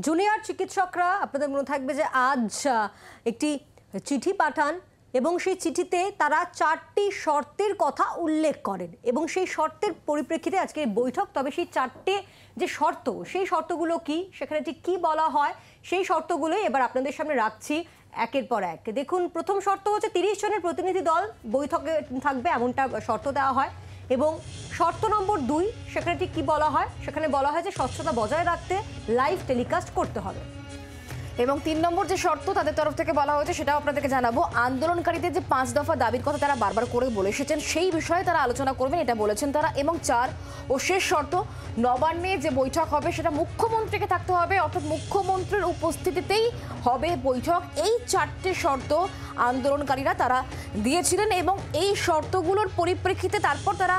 Junior চিকিৎসকরা আপনাদের মনে থাকবে যে আজ একটি চিঠি পাঠান এবং সেই চিঠিতে তারা 4টি শর্তের কথা উল্লেখ করেন এবং সেই শর্তের পরিপ্রেক্ষিতে আজকে বৈঠক। তবে সেই 4টে যে শর্ত, সেই শর্তগুলো কি, সেখানে ঠিক কী বলা হয়, সেই শর্তগুলোই এবার আপনাদের সামনে রাখছি একের পর এক। দেখুন, প্রথম শর্ত হচ্ছে 30 জনের প্রতিনিধি দল বৈঠকে থাকবে, এমনটা শর্ত দেওয়া হয়। এবং শর্ত নম্বর 2, সেখানে ঠিক কী বলা হয়, সেখানে বলা হয় যে স্বচ্ছতা বজায় রাখতে লাইভ টেলিকাস্ট করতে হবে। এবং 3 নম্বর যে শর্ত তাদের তরফ থেকে বলা হয়েছে সেটাও আপনাদেরকে জানাবো। আন্দোলনকারীদের যে 5 দফা দাবির কথা তারা বারবার করে বলে এসেছেন, সেই বিষয়ে তারা আলোচনা করবেন, এটা বলেছেন তারা। এবং 4 ও শেষ শর্ত, নবান্নে যে বৈঠক হবে সেটা মুখ্যমন্ত্রীকে থাকতে হবে, অর্থাৎ মুখ্যমন্ত্রীর উপস্থিতিতেই হবে বৈঠক। এই 4টে শর্ত আন্দোলনকারীরা তারা দিয়েছিলেন এবং এই শর্তগুলোর পরিপ্রেক্ষিতে তারপর তারা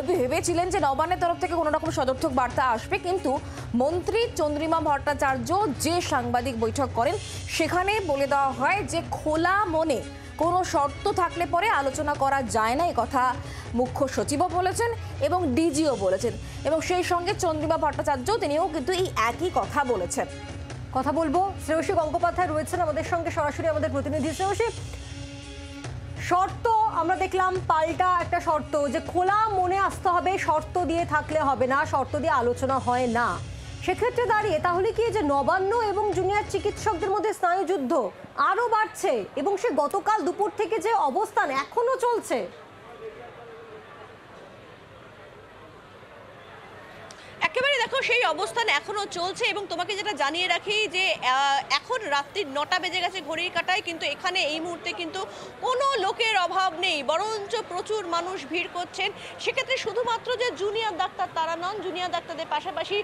ভেবেছিলেন যে নবান্নের তরফ থেকে কোনো রকম সদর্থক বার্তা আসবে, কিন্তু মন্ত্রী চন্দ্রিমা ভট্টাচার্য যে সাংবাদিক বৈঠক করেন সেখানে বলে দেওয়া হয় যে খোলা মনে কোনো শর্ত থাকলে পরে আলোচনা করা যায় না, এই কথা মুখ্য সচিবও বলেছেন এবং ডিজিও বলেছেন। এবং সেই সঙ্গে চন্দ্রিমা ভট্টাচার্য তিনিও কিন্তু এই একই কথা বলেছেন। কথা বলবো, শ্রেয়সী গঙ্গোপাধ্যায় রয়েছেন আমাদের সঙ্গে সরাসরি, আমাদের প্রতিনিধি। শ্রেয়সী, শর্ত আমরা দেখলাম, পাল্টা একটা শর্ত যে খোলা মনে আসতে হবে, শর্ত দিয়ে থাকলে হবে না, শর্ত দিয়ে আলোচনা হয় না। সেক্ষেত্রে দাঁড়িয়ে তাহলে কি যে নবান্ন এবং জুনিয়র চিকিৎসকদের মধ্যে স্নায়ুযুদ্ধ আরও বাড়ছে এবং সে গতকাল দুপুর থেকে যে অবস্থান এখনো চলছে? একেবারে দেখো, সেই অবস্থান এখনো চলছে। এবং তোমাকে যেটা জানিয়ে রাখি যে এখন রাত্রি 9টা বেজে গেছে ঘড়ির কাঁটায়, কিন্তু এখানে এই মুহূর্তে কিন্তু কোনো লোকের অভাব নেই, বরঞ্চ প্রচুর মানুষ ভিড় করছেন। সেক্ষেত্রে শুধুমাত্র যে জুনিয়র ডাক্তার তারা নন, জুনিয়র ডাক্তারদের পাশাপাশি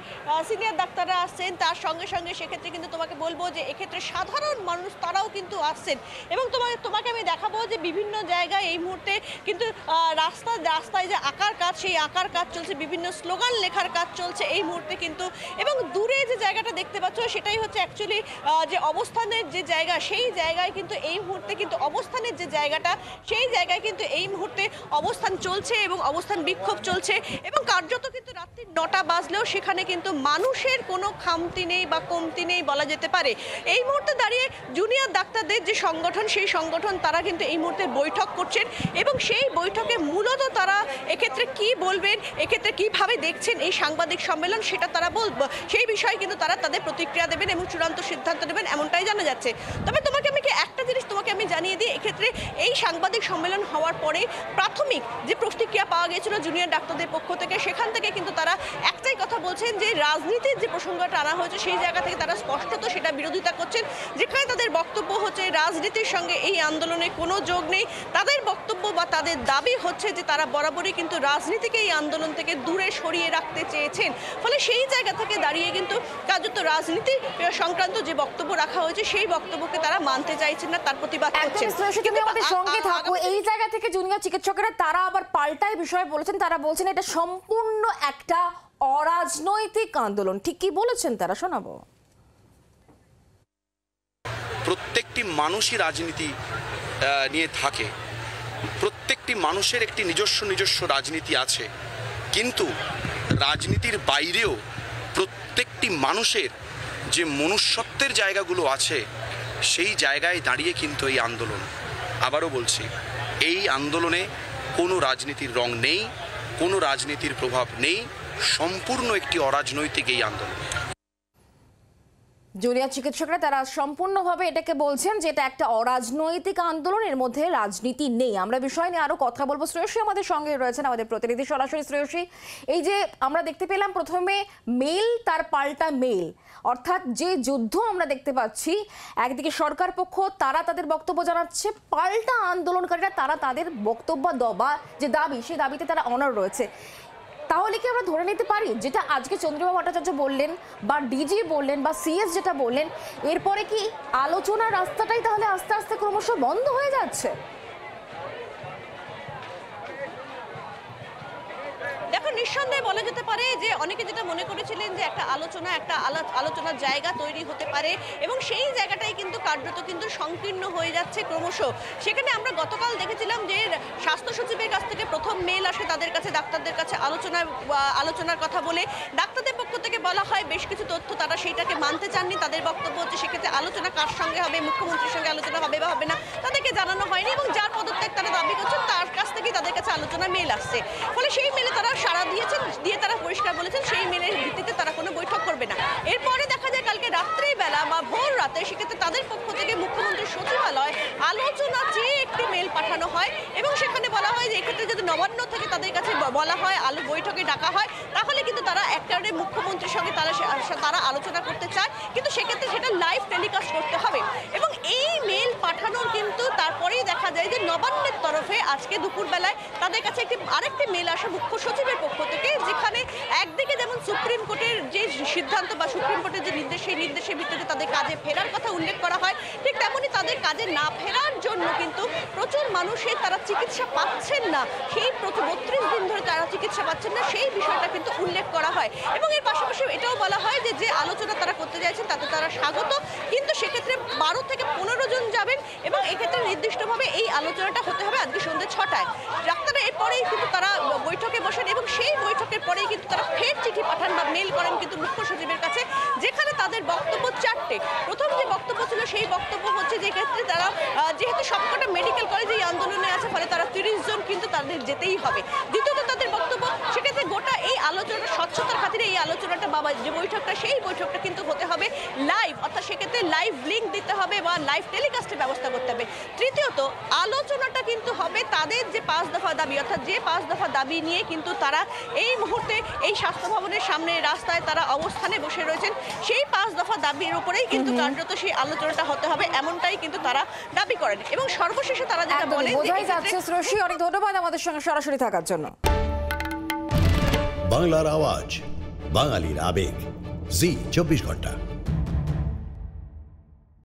সিনিয়র ডাক্তাররা আসছেন, তার সঙ্গে সঙ্গে সেক্ষেত্রে কিন্তু তোমাকে বলবো যে এক্ষেত্রে সাধারণ মানুষ তারাও কিন্তু আসছেন। এবং তোমাকে আমি দেখাবো যে বিভিন্ন জায়গায় এই মুহূর্তে কিন্তু রাস্তায় যে আঁকার কাজ, সেই আঁকার কাজ চলছে, বিভিন্ন স্লোগান লেখার কাজ চলছে এই মুহূর্তে কিন্তু। এবং দূরে যে জায়গাটা দেখতে পাচ্ছ সেটাই হচ্ছে অ্যাকচুয়ালি যে অবস্থানের যে জায়গা, সেই জায়গায় কিন্তু এই মুহূর্তে কিন্তু অবস্থানের যে জায়গাটা, সেই জায়গায় কিন্তু এই মুহূর্তে অবস্থান চলছে এবং অবস্থান বিক্ষোভ চলছে। এবং কার্যত কিন্তু রাত্রি 9টা বাজলেও সেখানে কিন্তু মানুষের কোনো খামতি নেই বা কমতি নেই বলা যেতে পারে। এই মুহূর্তে দাঁড়িয়ে জুনিয়র ডাক্তারদের যে সংগঠন, সেই সংগঠন তারা কিন্তু এই মুহূর্তে বৈঠক করছেন এবং সেই বৈঠকে মূলত তারা এক্ষেত্রে কি বলবেন, এক্ষেত্রে কিভাবে দেখছেন এই সাংবাদিক সম্মেলন, সেটা তারা বলবো, সেই বিষয়ে কিন্তু তারা তাদের প্রতিক্রিয়া দেবেন এবং চূড়ান্ত সিদ্ধান্ত নেবেন, এমনটাই জানা যাচ্ছে। তবে একটা জিনিস তোমাকে আমি জানিয়ে দিই, এক্ষেত্রে এই সাংবাদিক সম্মেলন হওয়ার পরে প্রাথমিক যে প্রতিক্রিয়া পাওয়া গিয়েছিল জুনিয়র ডাক্তারদের পক্ষ থেকে, সেখান থেকে কিন্তু তারা একটাই কথা বলছেন যে রাজনীতির যে প্রসঙ্গটা আনা হয়েছে সেই জায়গা থেকে তারা স্পষ্টত সেটা বিরোধিতা করছেন, যেখানে তাদের বক্তব্য হচ্ছে রাজনীতির সঙ্গে এই আন্দোলনে কোনো যোগ নেই। তাদের বক্তব্য বা তাদের দাবি হচ্ছে যে তারা বরাবরই কিন্তু রাজনীতিকে এই আন্দোলন থেকে দূরে সরিয়ে রাখতে চেয়েছেন। ফলে সেই জায়গা থেকে দাঁড়িয়ে কিন্তু কার্যত রাজনীতি সংক্রান্ত যে বক্তব্য রাখা হয়েছে সেই বক্তব্যকে তারা মানতে চাইছেন না, তার প্রতিবাদ করছেন। কিন্তু আমাদের সঙ্গে থাকো, এই জায়গা থেকে জুনিয়র চিকিৎসকেরা তারা আবার পাল্টায় বিষয় বলেছেন, তারা বলছেন এটা সম্পূর্ণ একটা অরাজনৈতিক আন্দোলন। ঠিক কি বলেছেন তারা, শোনাবো। প্রত্যেকটি মানুষই রাজনীতি নিয়ে থাকে, প্রত্যেকটি মানুষের একটি নিজস্ব রাজনীতি আছে, কিন্তু রাজনীতির বাইরেও প্রত্যেকটি মানুষের যে মনুষ্যত্বের জায়গাগুলো আছে, সেই জায়গায় দাঁড়িয়ে কিন্তু এই আন্দোলন। আবারও বলছি, এই আন্দোলনে কোনো রাজনীতির রং নেই, কোনো রাজনীতির প্রভাব নেই, সম্পূর্ণ একটি অরাজনৈতিক এই আন্দোলন। জুনিয়র চিকিৎসকরা তারা সম্পূর্ণভাবে এটাকে বলছেন যে এটা একটা অরাজনৈতিক আন্দোলন, এর মধ্যে রাজনীতি নেই। আমরা বিষয় নিয়ে আরো কথা বলবো। শ্রেয়সী আমাদের সঙ্গে রয়েছেন, আমাদের প্রতিনিধি সরাসরি। শ্রেয়সী, এই যে আমরা দেখতে পেলাম প্রথমে মেল তার পাল্টা মেল, অর্থাৎ যে যুদ্ধ আমরা দেখতে পাচ্ছি, একদিকে সরকার পক্ষ তারা তাদের বক্তব্য জানাচ্ছে, পাল্টা আন্দোলনকারীরা তারা তাদের বক্তব্য বা যে দাবি, সেই দাবিতে তারা অনড় রয়েছে। তাহলে কি আমরা ধরে নিতে পারি যেটা আজকে চন্দ্রিমা ভট্টাচার্য বললেন বা ডিজি বললেন বা সিএস যেটা বললেন, এরপরে কি আলোচনার রাস্তাটাই তাহলে আস্তে আস্তে ক্রমশ বন্ধ হয়ে যাচ্ছে? দেখো নিঃসন্দেহে বলা যেতে পারে যে অনেকে যেটা মনে করেছিলেন যে একটা আলোচনার জায়গা তৈরি হতে পারে এবং সেই জায়গাটাই কিন্তু কার্যত কিন্তু সংকীর্ণ হয়ে যাচ্ছে ক্রমশ। সেখানে আমরা গতকাল দেখেছিলাম যে স্বাস্থ্য সচিবের কাছ থেকে প্রথম মেল আসে তাদের কাছে, ডাক্তারদের কাছে আলোচনার কথা বলে ডাক্তারদের পক্ষ থেকে বলা হয় বেশ কিছু তথ্য তারা সেইটাকে মানতে চাননি। তাদের বক্তব্য হচ্ছে সেক্ষেত্রে আলোচনা কার সঙ্গে হবে, মুখ্যমন্ত্রীর সঙ্গে আলোচনা হবে বা হবে না তাদেরকে জানানো হয়নি এবং যার পদত্যাগ তারা দাবি করছেন তার কাছ থেকেই তাদের কাছে আলোচনা মেল আসছে। ফলে সেই মেলে তারা সাড়া দিয়েছেন, দিয়ে তারা পরিষ্কার বলেছেন সেই মেলের ভিত্তিতে তারা কোনো বৈঠক করবে না। এরপরে দেখা যায় কালকে রাত্রিবেলা বা ভোর রাতে সেক্ষেত্রে তাদের পক্ষ থেকে মুখ্যমন্ত্রীর সচিবালয় আলোচনা চেয়ে একটি মেল পাঠানো হয় এবং সেখানে বলা হয় যে এক্ষেত্রে যদি নবান্ন থেকে তাদের কাছে বলা হয় বৈঠকে ডাকা হয় তাহলে কিন্তু তারা একেবারে মুখ্যমন্ত্রীর সঙ্গে তারা আলোচনা করতে চায়, কিন্তু সেক্ষেত্রে সেটা লাইভ টেলিকাস্ট করতে হবে। এবং এই মেল পাঠানোর কিন্তু তারপরেই দেখা যায় যে নবান্নের তরফে আজকে দুপুরবেলায় তাদের কাছে আরেকটি মেল আসে মুখ্য সচিবের পক্ষ থেকে, যেখানে একদিকে যেমন সুপ্রিম কোর্টের যে সিদ্ধান্ত বা সুপ্রিম কোর্টের যে নির্দেশ সেই নির্দেশের ভিত্তিতে তাদের কাজে ফেরার কথা উল্লেখ করা হয়, ঠিক তেমনই তাদের কাজে না ফেরার জন্য কিন্তু প্রচুর মানুষের তারা চিকিৎসা পাচ্ছেন না, সেই 32 দিন ধরে তারা চিকিৎসা পাচ্ছেন না সেই বিষয়টা কিন্তু উল্লেখ করা হয়। এবং এর পাশাপাশি এটাও বলা হয় যে যে আলোচনা তারা করতে চাইছেন তাতে তারা স্বাগত, কিন্তু সেক্ষেত্রে 12 থেকে 15 জন যাবেন এবং এক্ষেত্রে নির্দিষ্টভাবে এই আলোচনাটা হতে হবে আজকে সন্ধ্যে 6টায়। ডাক্তাররা এরপরেই কিন্তু তারা বৈঠকে বসেন এবং সেই বৈঠকের পরেই কিন্তু তারা ফের চিঠি পাঠান বা মেল করেন কিন্তু মুখ্য সচিবের কাছে, যেখানে তাদের বক্তব্য 4টে। প্রথম যে বক্তব্য ছিল সেই বক্তব্য হচ্ছে যে ক্ষেত্রে তারা যেহেতু সবকটা মেডিকেল কলেজে এই আন্দোলনে আছে ফলে তারা 30 জন কিন্তু তাদের যেতেই হবে। দ্বিতীয়ত তাদের বক্তব্য সেক্ষেত্রে গোটা এই আলোচনাটা স্বচ্ছতার খাতিরে এই আলোচনাটা বা যে বৈঠকটা সেই বৈঠকটা কিন্তু হতে হবে লাইভ, অর্থাৎ সেক্ষেত্রে লাইভ লিঙ্ক দিতে হবে বা লাইভ টেলিকাস্টের ব্যবস্থা করতে হবে। তৃতীয়ত আলোচনাটা কিন্তু হবে তাদের যে 5 দফা দাবি, অর্থাৎ যে 5 দফা দাবি নিয়ে কিন্তু তারা এই মুহূর্তে এই স্বাস্থ্য ভবনের সামনে রাস্তায় তারা অবস্থানে বসে রয়েছেন, সেই 5 দফা দাবির উপরেই কিন্তু কার্যত সেই আলোচনাটা হতে হবে এমনটাই কিন্তু তারা দাবি করেন। এবং সর্বশেষে তারা যেটা বলেন বোঝাই যাচ্ছে শ্রোষী, অনেক ধন্যবাদ আমাদের সঙ্গে সরাসরি থাকার জন্য। বাংলার আওয়াজ, বাঙালির আবেগ, জি 24 ঘন্টা।